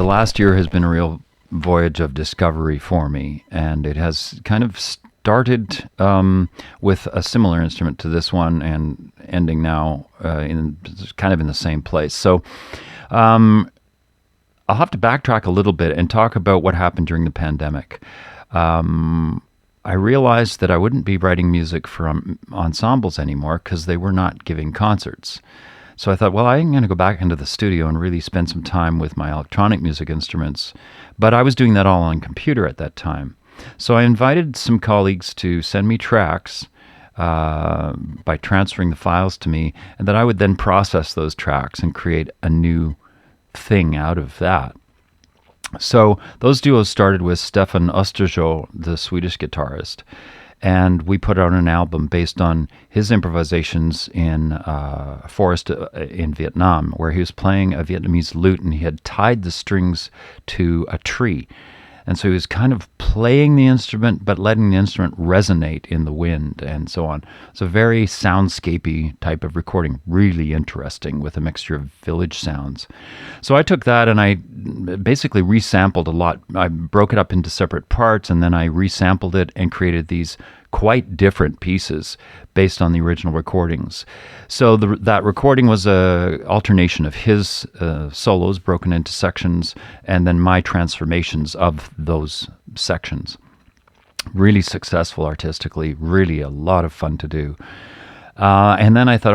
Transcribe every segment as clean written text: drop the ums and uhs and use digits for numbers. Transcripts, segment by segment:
last year has been a real voyage of discovery for me, and it has kind of started with a similar instrument to this one and ending now in the same place. So I'll have to backtrack a little bit and talk about what happened during the pandemic. I realized that I wouldn't be writing music for ensembles anymore because they were not giving concerts. So I thought, well, I'm going to go back into the studio and really spend some time with my electronic music instruments. But I was doing that all on computer at that time. So I invited some colleagues to send me tracks by transferring the files to me, and that I would then process those tracks and create a new thing out of that. So those duos started with Stefan Österjö, the Swedish guitarist, and we put out an album based on his improvisations in a forest in Vietnam, where he was playing a Vietnamese lute and he had tied the strings to a tree. And so he was kind of playing the instrument, but letting the instrument resonate in the wind and so on. It's a very soundscapey type of recording, really interesting with a mixture of village sounds. So I took that and I basically resampled a lot. I broke it up into separate parts, and then I resampled it and created these quite different pieces based on the original recordings. So that recording was a alternation of his solos broken into sections and then my transformations of those sections. Really successful artistically, really a lot of fun to do. And then I thought,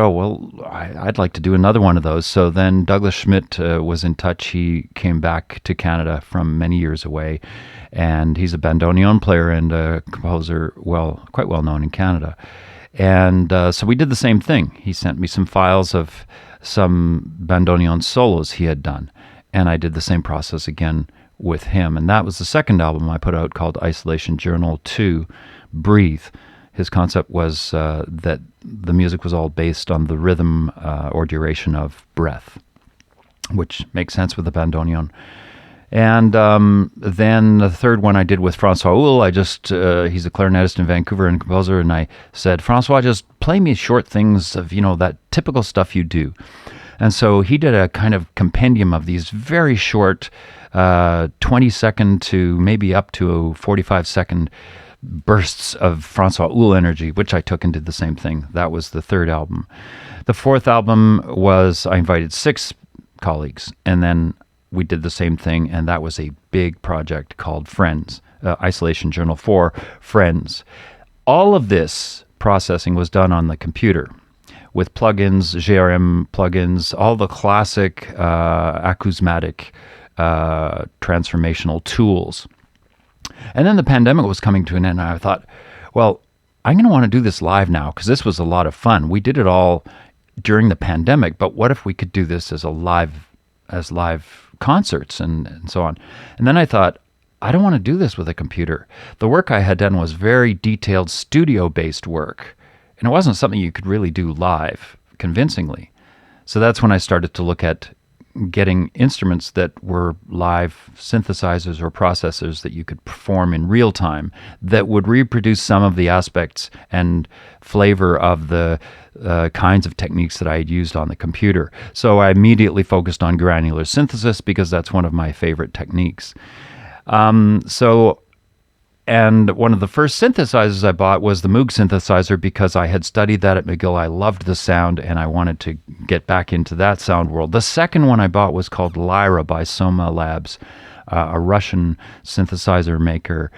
I'd like to do another one of those. So then Douglas Schmidt was in touch. He came back to Canada from many years away, and he's a bandoneon player and a composer, quite well known in Canada. And so we did the same thing. He sent me some files of some bandoneon solos he had done, and I did the same process again with him. And that was the second album I put out, called Isolation Journal 2, Breathe. His concept was that the music was all based on the rhythm or duration of breath, which makes sense with the bandoneon. And then the third one I did with Francois Hull. He's a clarinetist in Vancouver and composer, and I said, Francois, just play me short things of, that typical stuff you do. And so he did a kind of compendium of these very short 20-second to maybe up to 45-second bursts of Francois Hull energy, which I took and did the same thing. That was the third album. The fourth album was, I invited 6 colleagues, and then we did the same thing, and that was a big project called Friends, Isolation Journal 4, Friends. All of this processing was done on the computer with plugins, GRM plugins, all the classic acousmatic transformational tools. And then the pandemic was coming to an end, and I thought, well, I'm going to want to do this live now, because this was a lot of fun. We did it all during the pandemic, but what if we could do this as live concerts and so on? And then I thought, I don't want to do this with a computer. The work I had done was very detailed studio-based work, and it wasn't something you could really do live convincingly. So that's when I started to look at getting instruments that were live synthesizers or processors that you could perform in real time that would reproduce some of the aspects and flavor of the kinds of techniques that I had used on the computer. So I immediately focused on granular synthesis because that's one of my favorite techniques. And one of the first synthesizers I bought was the Moog synthesizer because I had studied that at McGill. I loved the sound and I wanted to get back into that sound world. The second one I bought was called Lyra by SOMA Labs, a Russian synthesizer maker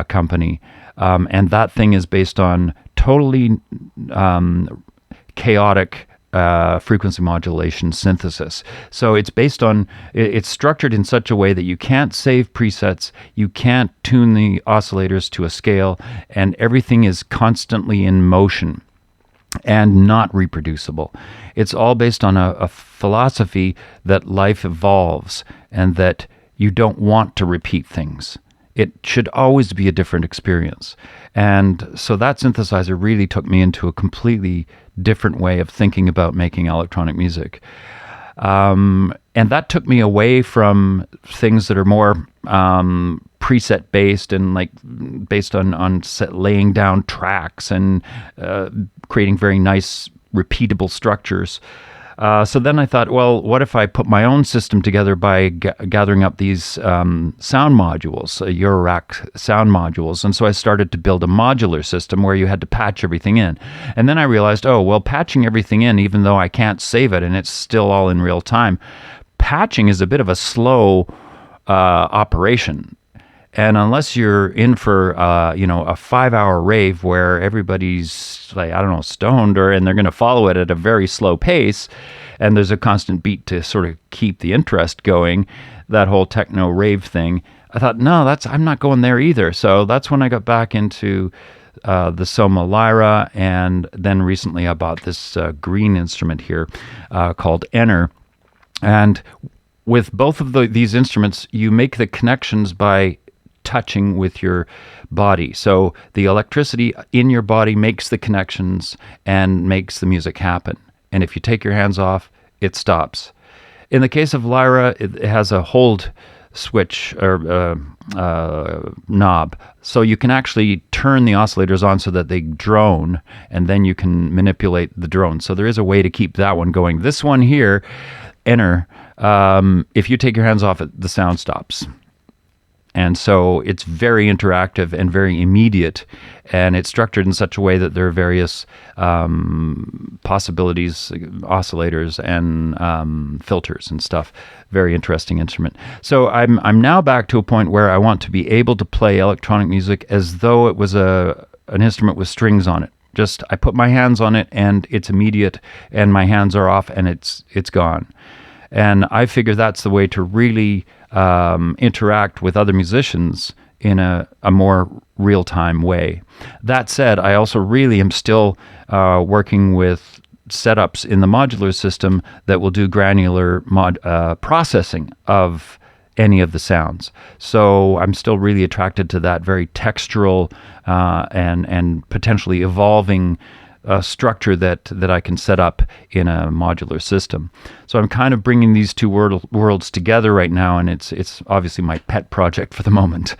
company. And that thing is based on totally chaotic frequency modulation synthesis. So it's it's structured in such a way that you can't save presets, you can't tune the oscillators to a scale, and everything is constantly in motion and not reproducible. It's all based on a philosophy that life evolves and that you don't want to repeat things. It should always be a different experience. And so that synthesizer really took me into a completely different way of thinking about making electronic music. And that took me away from things that are more preset based and like based on laying down tracks and creating very nice repeatable structures. So then I thought, well, what if I put my own system together by gathering up these sound modules, Eurorack sound modules? And so I started to build a modular system where you had to patch everything in. And then I realized, oh, well, patching everything in, even though I can't save it and it's still all in real time, patching is a bit of a slow operation. And unless you're in for, a 5-hour rave where everybody's like, I don't know, stoned, and they're going to follow it at a very slow pace, and there's a constant beat to sort of keep the interest going, that whole techno rave thing, I thought, no, I'm not going there either. So that's when I got back into the SOMA Lyra, and then recently I bought this green instrument here called Enner. And with both of these instruments, you make the connections by touching with your body. So the electricity in your body makes the connections and makes the music happen. And if you take your hands off, it stops. In the case of Lyra, it has a hold switch or knob. So you can actually turn the oscillators on so that they drone, and then you can manipulate the drone. So there is a way to keep that one going. This one here, Enner, if you take your hands off it, the sound stops. And so it's very interactive and very immediate, and it's structured in such a way that there are various possibilities, oscillators and filters and stuff. Very interesting instrument. So I'm now back to a point where I want to be able to play electronic music as though it was an instrument with strings on it. Just I put my hands on it and it's immediate, and my hands are off and it's gone. And I figure that's the way to really interact with other musicians in a more real-time way. That said, I also really am still working with setups in the modular system that will do granular processing of any of the sounds. So I'm still really attracted to that very textural and potentially evolving structure that I can set up in a modular system. So I'm kind of bringing these two worlds together right now, and it's obviously my pet project for the moment.